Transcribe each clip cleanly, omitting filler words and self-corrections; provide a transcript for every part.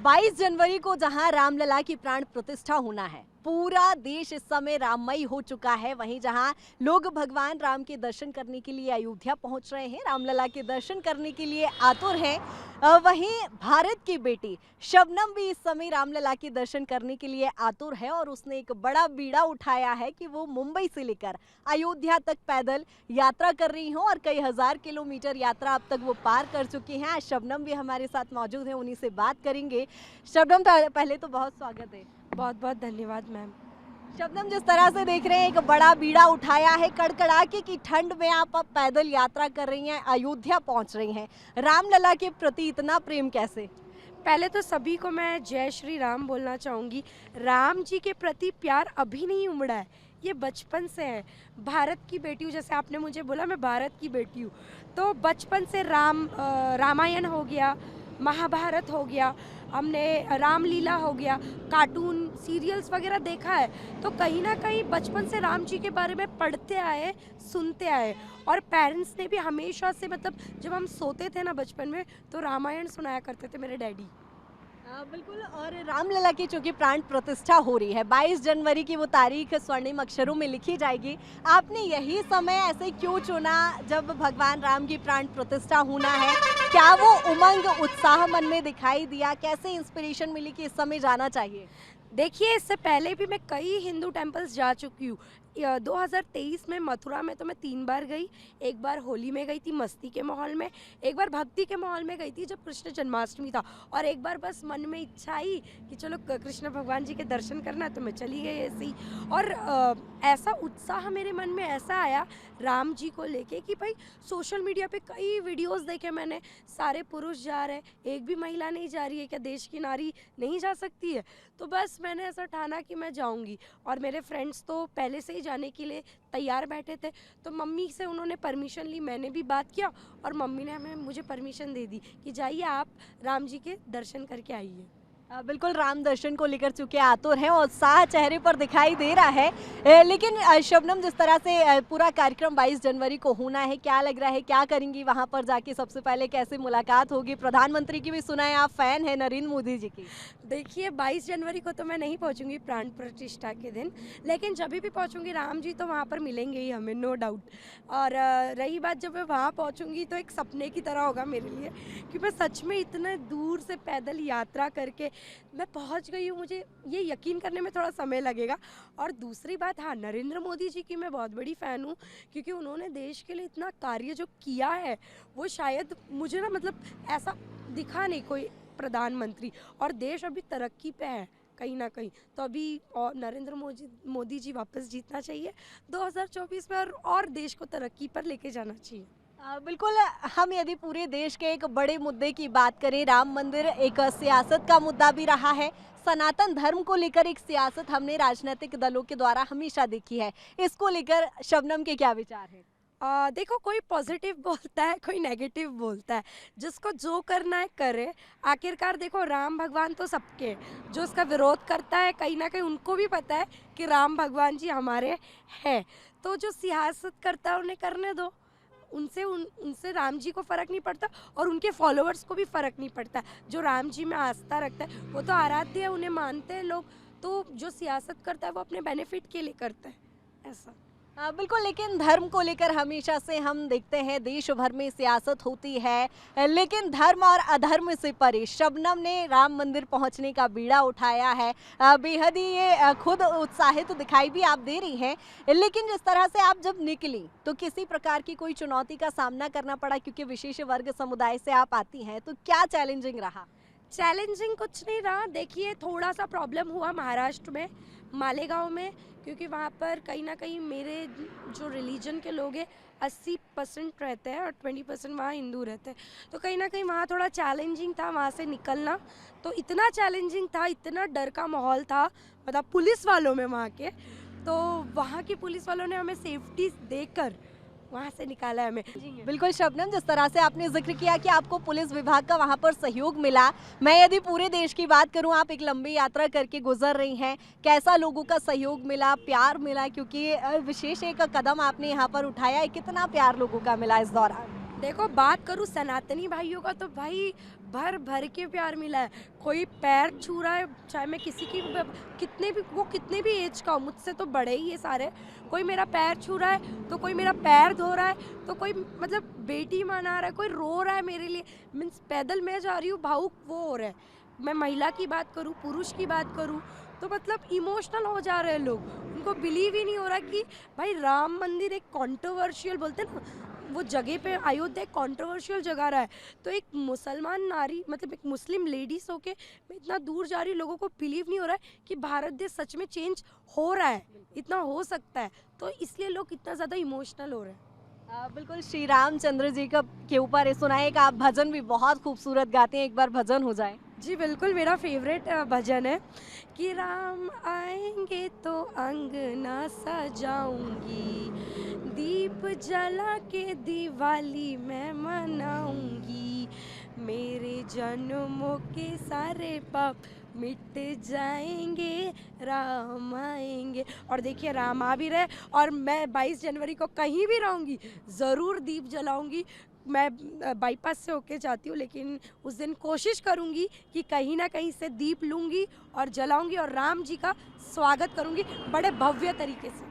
22 जनवरी को जहां रामलला की प्राण प्रतिष्ठा होना है, पूरा देश इस समय राममय हो चुका है। वहीं जहां लोग भगवान राम के दर्शन करने के लिए अयोध्या पहुंच रहे हैं, रामलला के दर्शन करने के लिए आतुर हैं, वहीं भारत की बेटी शबनम भी इस समय रामलला के दर्शन करने के लिए आतुर है और उसने एक बड़ा बीड़ा उठाया है कि वो मुंबई से लेकर अयोध्या तक पैदल यात्रा कर रही हो और कई हजार किलोमीटर यात्रा अब तक वो पार कर चुकी हैं। आज शबनम भी हमारे साथ मौजूद है, उन्हीं से बात करेंगे। शबनम, पहले तो बहुत स्वागत है। बहुत बहुत धन्यवाद मैम। शबनम, जिस तरह से देख रहे हैं एक बड़ा बीड़ा उठाया है, कड़कड़ाके की ठंड में आप अब पैदल यात्रा कर रही हैं, अयोध्या पहुंच रही हैं, रामलला के प्रति इतना प्रेम कैसे? पहले तो सभी को मैं जय श्री राम बोलना चाहूँगी। राम जी के प्रति प्यार अभी नहीं उमड़ा है, ये बचपन से है। भारत की बेटी हूँ, जैसे आपने मुझे बोला मैं भारत की बेटी हूँ, तो बचपन से रामायण हो गया, महाभारत हो गया, हमने रामलीला हो गया, कार्टून सीरियल्स वगैरह देखा है। तो कहीं ना कहीं बचपन से राम जी के बारे में पढ़ते आए, सुनते आए, और पेरेंट्स ने भी हमेशा से, मतलब जब हम सोते थे ना बचपन में, तो रामायण सुनाया करते थे मेरे डैडी। बिल्कुल। और रामलला की चूंकि प्राण प्रतिष्ठा हो रही है, 22 जनवरी की वो तारीख स्वर्णिम अक्षरों में लिखी जाएगी। आपने यही समय ऐसे क्यों चुना जब भगवान राम की प्राण प्रतिष्ठा होना है? क्या वो उमंग, उत्साह मन में दिखाई दिया? कैसे इंस्पिरेशन मिली कि इस समय जाना चाहिए? देखिए, इससे पहले भी मैं कई हिंदू टेम्पल्स जा चुकी हूँ। 2023 में मथुरा में तो मैं 3 बार गई। एक बार होली में गई थी मस्ती के माहौल में, एक बार भक्ति के माहौल में गई थी जब कृष्ण जन्माष्टमी था, और एक बार बस मन में इच्छा आई कि चलो कृष्ण भगवान जी के दर्शन करना है, तो मैं चली गई ऐसे ही। और ऐसा उत्साह मेरे मन में ऐसा आया राम जी को लेके कि भाई सोशल मीडिया पे कई वीडियोस देखे मैंने, सारे पुरुष जा रहे हैं, एक भी महिला नहीं जा रही है, क्या देश की नारी नहीं जा सकती है? तो बस मैंने ऐसा ठाना कि मैं जाऊंगी। और मेरे फ्रेंड्स तो पहले से ही जाने के लिए तैयार बैठे थे, तो मम्मी से उन्होंने परमिशन ली, मैंने भी बात किया, और मम्मी ने मुझे परमिशन दे दी कि जाइए आप राम जी के दर्शन करके आइए। बिल्कुल, राम दर्शन को लेकर चुके आतुर हैं और उत्साह चेहरे पर दिखाई दे रहा है। लेकिन शबनम, जिस तरह से पूरा कार्यक्रम 22 जनवरी को होना है, क्या लग रहा है, क्या करेंगी वहां पर जाके? सबसे पहले कैसे मुलाकात होगी? प्रधानमंत्री की भी सुना है आप फैन है, नरेंद्र मोदी जी की। देखिए, 22 जनवरी को तो मैं नहीं पहुंचूंगी प्राण प्रतिष्ठा के दिन, लेकिन जब भी पहुंचूंगी राम जी तो वहां पर मिलेंगे ही हमें, नो डाउट। और रही बात, जब मैं वहां पहुंचूंगी तो एक सपने की तरह होगा मेरे लिए कि मैं सच में इतने दूर से पैदल यात्रा करके मैं पहुंच गई हूँ। मुझे ये यकीन करने में थोड़ा समय लगेगा। और दूसरी बात, हाँ, नरेंद्र मोदी जी की मैं बहुत बड़ी फ़ैन हूँ, क्योंकि उन्होंने देश के लिए इतना कार्य जो किया है, वो शायद मुझे ना, मतलब ऐसा दिखा नहीं कोई प्रधानमंत्री। और देश अभी तरक्की पे है कहीं ना कहीं, तो अभी और नरेंद्र मोदी जी वापस जीतना चाहिए 2024 में, और देश को तरक्की पर लेके जाना चाहिए। बिल्कुल। हम यदि पूरे देश के एक बड़े मुद्दे की बात करें, राम मंदिर एक सियासत का मुद्दा भी रहा है। सनातन धर्म को लेकर एक सियासत हमने राजनीतिक दलों के द्वारा हमेशा देखी है। इसको लेकर शबनम के क्या विचार हैं? देखो, कोई पॉजिटिव बोलता है, कोई नेगेटिव बोलता है, जिसको जो करना है करे। आखिरकार देखो, राम भगवान तो सबके हैं। जो उसका विरोध करता है, कहीं ना कहीं उनको भी पता है कि राम भगवान जी हमारे हैं। तो जो सियासत करता है उन्हें करने दो, उनसे राम जी को फ़र्क नहीं पड़ता, और उनके फॉलोअर्स को भी फ़र्क नहीं पड़ता। जो राम जी में आस्था रखता है वो तो आराध्य है, उन्हें मानते हैं लोग। तो जो सियासत करता है वो अपने बेनिफिट के लिए करता है, ऐसा। बिल्कुल। लेकिन धर्म को लेकर हमेशा से हम देखते हैं देश भर में सियासत होती है, लेकिन धर्म और अधर्म से परे शबनम ने राम मंदिर पहुंचने का बीड़ा उठाया है। बेहद ही ये खुद उत्साहित तो दिखाई भी आप दे रही हैं, लेकिन जिस तरह से आप जब निकली तो किसी प्रकार की कोई चुनौती का सामना करना पड़ा, क्योंकि विशेष वर्ग समुदाय से आप आती हैं, तो क्या चैलेंजिंग रहा? चैलेंजिंग कुछ नहीं रहा। देखिए, थोड़ा सा प्रॉब्लम हुआ महाराष्ट्र में, मालेगांव में, क्योंकि वहाँ पर कहीं ना कहीं मेरे जो रिलीजन के लोग हैं 80% रहते हैं और 20% वहाँ हिंदू रहते हैं। तो कहीं ना कहीं वहाँ थोड़ा चैलेंजिंग था वहाँ से निकलना। तो इतना चैलेंजिंग था, इतना डर का माहौल था, मतलब पुलिस वालों में वहाँ के। तो वहाँ की पुलिस वालों ने हमें सेफ्टी देकर वहाँ से निकाला है हमें। बिल्कुल शबनम, जिस तरह से आपने जिक्र किया कि आपको पुलिस विभाग का वहाँ पर सहयोग मिला, मैं यदि पूरे देश की बात करूँ, आप एक लंबी यात्रा करके गुजर रही हैं, कैसा लोगों का सहयोग मिला, प्यार मिला? क्योंकि विशेष एक कदम आपने यहाँ पर उठाया है, कितना प्यार लोगों का मिला इस दौरान? देखो बात करूँ सनातनी भाइयों का तो भाई भर भर के प्यार मिला है। कोई पैर छू रहा है, चाहे मैं किसी की कितने भी एज का हो, मुझसे तो बड़े ही ये सारे। कोई मेरा पैर छू रहा है तो कोई मेरा पैर धो रहा है, तो कोई मतलब बेटी मना रहा है, कोई रो रहा है मेरे लिए। मीन्स पैदल मैं जा रही हूँ, भावुक वो हो रहा है। मैं महिला की बात करूँ, पुरुष की बात करूँ, तो मतलब इमोशनल हो जा रहे हैं लोग। उनको बिलीव ही नहीं हो रहा कि भाई राम मंदिर एक कॉन्ट्रोवर्शियल बोलते हैं ना, वो जगह पे अयोध्या एक कॉन्ट्रोवर्शियल जगह रहा है। तो एक मुसलमान नारी मतलब एक मुस्लिम लेडीज होके मैं इतना दूर जा रही हूँ, लोगों को बिलीव नहीं हो रहा है कि भारत देश सच में चेंज हो रहा है, इतना हो सकता है। तो इसलिए लोग इतना ज़्यादा इमोशनल हो रहे हैं। बिल्कुल श्री रामचंद्र जी का के ऊपर सुना है कि आप भजन भी बहुत खूबसूरत गाते हैं, एक बार भजन हो जाए। जी बिल्कुल, मेरा फेवरेट भजन है कि राम आएंगे तो अंगना सजाऊंगी, दीप जला के दिवाली मैं मनाऊंगी, मेरे जन्मों के सारे पाप मिट जाएंगे, राम आएंगे। और देखिए राम आ भी रहे, और मैं 22 जनवरी को कहीं भी रहूँगी ज़रूर दीप जलाऊंगी। मैं बाईपास से होके जाती हूँ, लेकिन उस दिन कोशिश करूँगी कि कहीं ना कहीं से दीप लूँगी और जलाऊँगी और राम जी का स्वागत करूँगी बड़े भव्य तरीके से।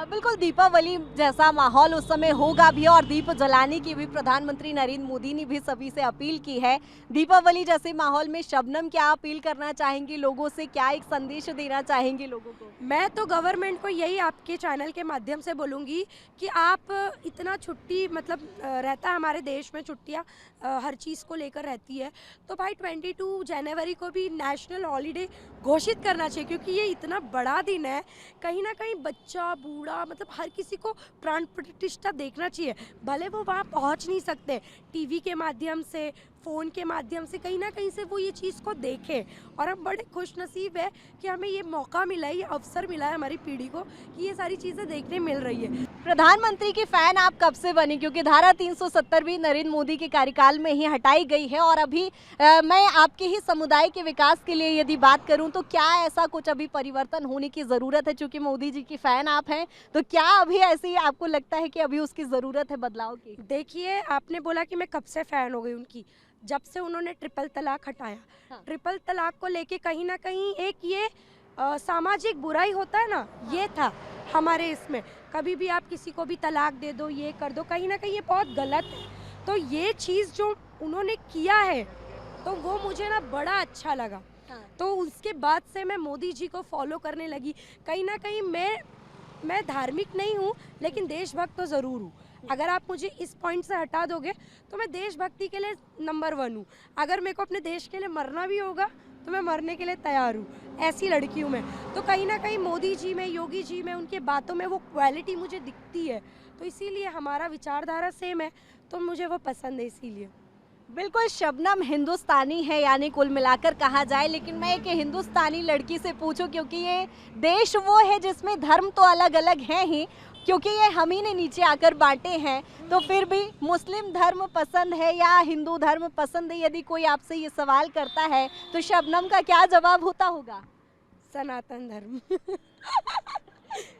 बिल्कुल दीपावली जैसा माहौल उस समय होगा भी, और दीप जलाने की भी प्रधानमंत्री नरेंद्र मोदी ने भी सभी से अपील की है। दीपावली जैसे माहौल में शबनम क्या अपील करना चाहेंगी लोगों से, क्या एक संदेश देना चाहेंगी लोगों को? मैं तो गवर्नमेंट को यही आपके चैनल के माध्यम से बोलूँगी कि आप इतना छुट्टी मतलब रहता है हमारे देश में, छुट्टियाँ हर चीज़ को लेकर रहती है, तो भाई 22 जनवरी को भी नेशनल हॉलीडे घोषित करना चाहिए, क्योंकि ये इतना बड़ा दिन है। कहीं ना कहीं बच्चा बूढ़ा मतलब हर किसी को प्राण प्रतिष्ठा देखना चाहिए। भले वो वहाँ पहुँच नहीं सकते, टीवी के माध्यम से, फ़ोन के माध्यम से कहीं ना कहीं से वो ये चीज़ को देखें। और हम बड़े खुश नसीब है कि हमें ये मौका मिला है, ये अवसर मिला है हमारी पीढ़ी को कि ये सारी चीज़ें देखने मिल रही है। प्रधानमंत्री की फैन आप कब से बनी, क्योंकि धारा 370 भी नरेंद्र मोदी के कार्यकाल में ही हटाई गई है, और अभी मैं आपके ही समुदाय के विकास के लिए यदि बात करूं तो क्या ऐसा कुछ अभी परिवर्तन होने की ज़रूरत है? चूंकि मोदी जी की फैन आप हैं, तो क्या अभी ऐसी आपको लगता है कि अभी उसकी ज़रूरत है बदलाव की? देखिए आपने बोला कि मैं कब से फ़ैन हो गई उनकी, जब से उन्होंने ट्रिपल तलाक हटाया। हाँ। ट्रिपल तलाक को लेके कहीं ना कहीं एक ये सामाजिक बुराई होता है ना, ये था हमारे इसमें। कभी भी आप किसी को भी तलाक दे दो, ये कर दो, कहीं ना कहीं ये बहुत गलत है। तो ये चीज़ जो उन्होंने किया है तो वो मुझे ना बड़ा अच्छा लगा। हाँ। तो उसके बाद से मैं मोदी जी को फॉलो करने लगी। कहीं ना कहीं मैं धार्मिक नहीं हूँ, लेकिन देशभक्त तो ज़रूर हूँ। अगर आप मुझे इस पॉइंट से हटा दोगे तो मैं देशभक्ति के लिए नंबर 1 हूँ। अगर मेरे को अपने देश के लिए मरना भी होगा तो मैं मरने के लिए तैयार हूँ, ऐसी लड़की हूँ मैं। तो कहीं ना कहीं मोदी जी में, योगी जी में, उनके बातों में वो क्वालिटी मुझे दिखती है, तो इसीलिए हमारा विचारधारा सेम है, तो मुझे वो पसंद है इसीलिए। बिल्कुल शबनम हिंदुस्तानी है, यानी कुल मिलाकर कहा जाए, लेकिन मैं एक हिंदुस्तानी लड़की से पूछूं, क्योंकि ये देश वो है जिसमें धर्म तो अलग अलग हैं ही, क्योंकि ये हम ही ने नीचे आकर बांटे हैं, तो फिर भी मुस्लिम धर्म पसंद है या हिंदू धर्म पसंद है? यदि कोई आपसे ये सवाल करता है तो शबनम का क्या जवाब होता होगा? सनातन धर्म।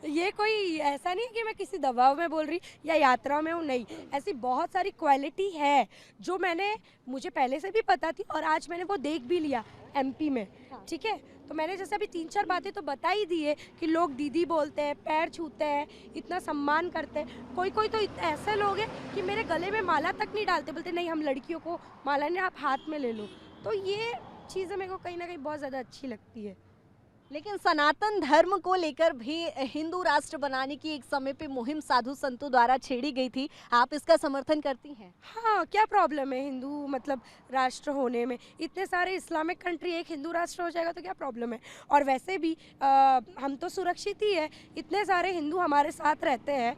ये कोई ऐसा नहीं है कि मैं किसी दबाव में बोल रही या यात्रा में हूँ, नहीं। ऐसी बहुत सारी क्वालिटी है जो मुझे पहले से भी पता थी, और आज मैंने वो देख भी लिया एमपी में। ठीक है, तो मैंने जैसे अभी 3-4 बातें तो बता ही दी है कि लोग दीदी बोलते हैं, पैर छूते हैं, इतना सम्मान करते हैं। कोई कोई तो ऐसे लोग हैं कि मेरे गले में माला तक नहीं डालते, बोलते नहीं हम लड़कियों को माला नहीं, आप हाथ में ले लो। तो ये चीज़ें मेरे को कहीं ना कहीं बहुत ज़्यादा अच्छी लगती है। लेकिन सनातन धर्म को लेकर भी हिंदू राष्ट्र बनाने की एक समय पे मुहिम साधु संतों द्वारा छेड़ी गई थी, आप इसका समर्थन करती हैं? हाँ, क्या प्रॉब्लम है हिंदू मतलब राष्ट्र होने में? इतने सारे इस्लामिक कंट्री एक हिंदू राष्ट्र हो जाएगा तो क्या प्रॉब्लम है? और वैसे भी हम तो सुरक्षित ही है, इतने सारे हिंदू हमारे साथ रहते हैं,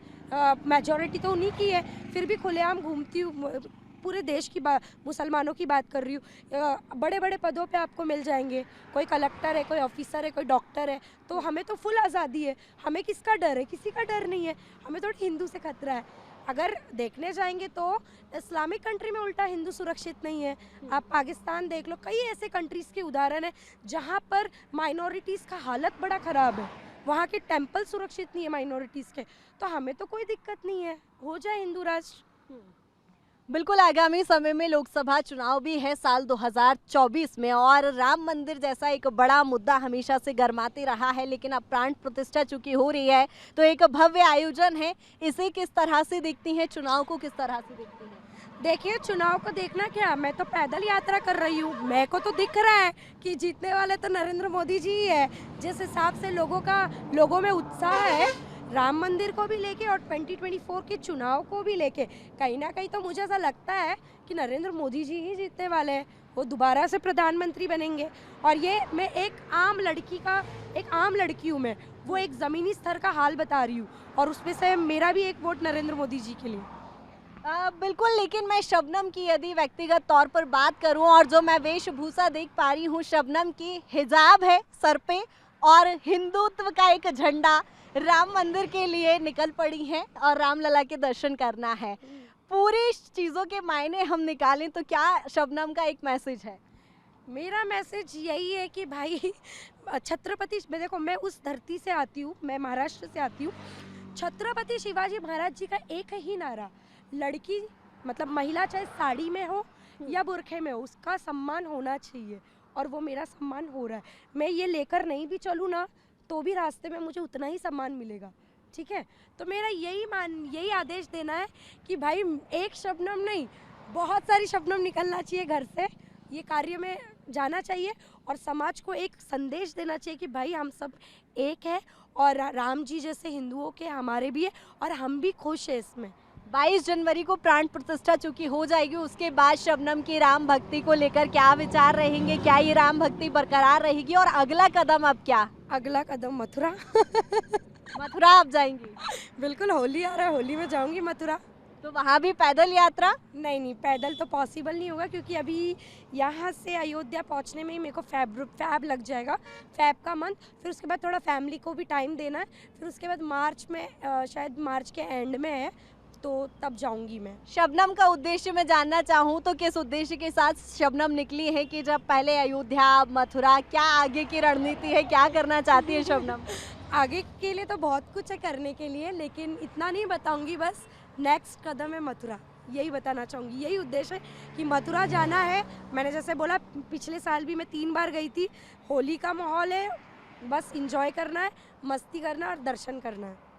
मेजॉरिटी तो उन्हीं की है, फिर भी खुलेआम घूमती हूँ। पूरे देश की मुसलमानों की बात कर रही हूँ। बड़े बड़े पदों पे आपको मिल जाएंगे, कोई कलेक्टर है, कोई ऑफिसर है, कोई डॉक्टर है, तो हमें तो फुल आज़ादी है। हमें किसका डर है? किसी का डर नहीं है। हमें तो हिंदू से खतरा है। अगर देखने जाएंगे तो इस्लामिक कंट्री में उल्टा हिंदू सुरक्षित नहीं है। आप पाकिस्तान देख लो, कई ऐसे कंट्रीज़ के उदाहरण है जहाँ पर माइनॉरिटीज़ का हालत बड़ा ख़राब है, वहाँ के टेम्पल सुरक्षित नहीं है माइनॉरिटीज़ के। तो हमें तो कोई दिक्कत नहीं है, हो जाए हिंदू राष्ट्र। बिल्कुल आगामी समय में लोकसभा चुनाव भी है साल 2024 में, और राम मंदिर जैसा एक बड़ा मुद्दा हमेशा से गरमाते रहा है, लेकिन अब प्राण प्रतिष्ठा चूंकि हो रही है तो एक भव्य आयोजन है। इसे किस तरह से देखती हैं, चुनाव को किस तरह से देखती हैं? देखिए, चुनाव को देखना क्या, मैं तो पैदल यात्रा कर रही हूँ, मेरे को तो दिख रहा है कि जीतने वाले तो नरेंद्र मोदी जी ही है। जिस हिसाब से लोगों में उत्साह है राम मंदिर को भी लेके और 2024 के चुनाव को भी लेके, कहीं ना कहीं तो मुझे ऐसा लगता है कि नरेंद्र मोदी जी ही जीतने वाले हैं, वो दोबारा से प्रधानमंत्री बनेंगे। और ये मैं एक आम लड़की हूँ, मैं वो एक ज़मीनी स्तर का हाल बता रही हूँ, और उसमें से मेरा भी एक वोट नरेंद्र मोदी जी के लिए। बिल्कुल, लेकिन मैं शबनम की यदि व्यक्तिगत तौर पर बात करूं, और जो मैं वेशभूषा देख पा रही हूं, शबनम की हिजाब है सर पे और हिंदुत्व का एक झंडा, राम मंदिर के लिए निकल पड़ी हैं और रामलला के दर्शन करना है। पूरी चीज़ों के मायने हम निकालें तो क्या शबनम का एक मैसेज है? मेरा मैसेज यही है कि भाई छत्रपति, देखो मैं उस धरती से आती हूँ, मैं महाराष्ट्र से आती हूँ। छत्रपति शिवाजी महाराज जी का एक ही नारा, लड़की मतलब महिला चाहे साड़ी में हो या बुरखे में हो, उसका सम्मान होना चाहिए, और वो मेरा सम्मान हो रहा है। मैं ये लेकर नहीं भी चलूँ ना तो भी रास्ते में मुझे उतना ही सम्मान मिलेगा, ठीक है। तो मेरा यही आदेश देना है कि भाई एक शबनम नहीं, बहुत सारी शबनम निकलना चाहिए घर से, ये कार्य में जाना चाहिए और समाज को एक संदेश देना चाहिए कि भाई हम सब एक है, और राम जी जैसे हिंदुओं के हमारे भी है, और हम भी खुश हैं इसमें। 22 जनवरी को प्राण प्रतिष्ठा चूंकि हो जाएगी, उसके बाद शबनम की राम भक्ति को लेकर क्या विचार रहेंगे? क्या ये राम भक्ति बरकरार रहेगी और अगला कदम अब क्या? अगला कदम मथुरा। मथुरा आप जाएंगी? बिल्कुल, होली आ रहा है, होली में जाऊंगी मथुरा। तो वहाँ भी पैदल यात्रा? नहीं, पैदल तो पॉसिबल नहीं होगा, क्योंकि अभी यहाँ से अयोध्या पहुँचने में ही मेरे को फैब लग जाएगा, फैब का मंथ। फिर उसके बाद थोड़ा फैमिली को भी टाइम देना है, फिर उसके बाद मार्च में, शायद मार्च के एंड में है, तो तब जाऊंगी मैं। शबनम का उद्देश्य मैं जानना चाहूँ तो किस उद्देश्य के साथ शबनम निकली है, कि जब पहले अयोध्या, मथुरा, क्या आगे की रणनीति है, क्या करना चाहती है शबनम? आगे के लिए तो बहुत कुछ है करने के लिए, लेकिन इतना नहीं बताऊंगी, बस नेक्स्ट कदम है मथुरा, यही बताना चाहूँगी। यही उद्देश्य है कि मथुरा जाना है। मैंने जैसे बोला, पिछले साल भी मैं 3 बार गई थी। होली का माहौल है, बस इंजॉय करना है, मस्ती करना और दर्शन करना है।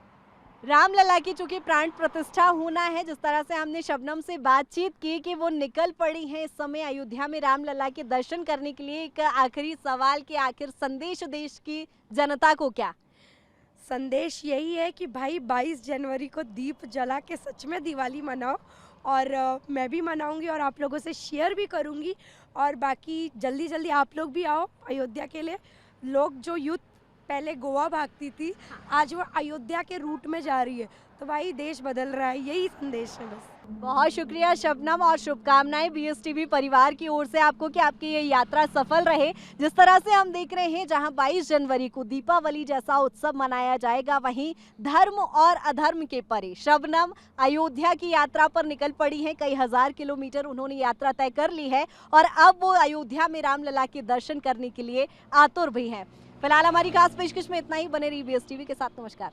रामलला की चूंकि प्राण प्रतिष्ठा होना है, जिस तरह से हमने शबनम से बातचीत की कि वो निकल पड़ी हैं इस समय अयोध्या में रामलला के दर्शन करने के लिए, एक आखिरी सवाल कि आखिर संदेश देश की जनता को क्या? संदेश यही है कि भाई 22 जनवरी को दीप जला के सच में दिवाली मनाओ, और मैं भी मनाऊंगी और आप लोगों से शेयर भी करूंगी। और बाकी जल्दी आप लोग भी आओ अयोध्या के लिए। लोग जो यूथ पहले गोवा भागती थी, आज वो अयोध्या के रूट में जा रही है, तो भाई देश बदल रहा है, यही संदेश है बस। बहुत शुक्रिया शबनम, और शुभकामनाएं बीएसटीवी परिवार की ओर से आपको कि आपकी ये यात्रा सफल रहे। जिस तरह से हम देख रहे हैं, जहां 22 जनवरी को दीपावली जैसा उत्सव मनाया जाएगा, वहीं धर्म और अधर्म के परे शबनम अयोध्या की यात्रा पर निकल पड़ी हैं। कई हजार किलोमीटर उन्होंने यात्रा तय कर ली है और अब वो अयोध्या में रामलला के दर्शन करने के लिए आतुर भी हैं। फिलहाल हमारी खास पेशकश में इतना ही। बने रहिए बीएसटीवी के साथ। नमस्कार।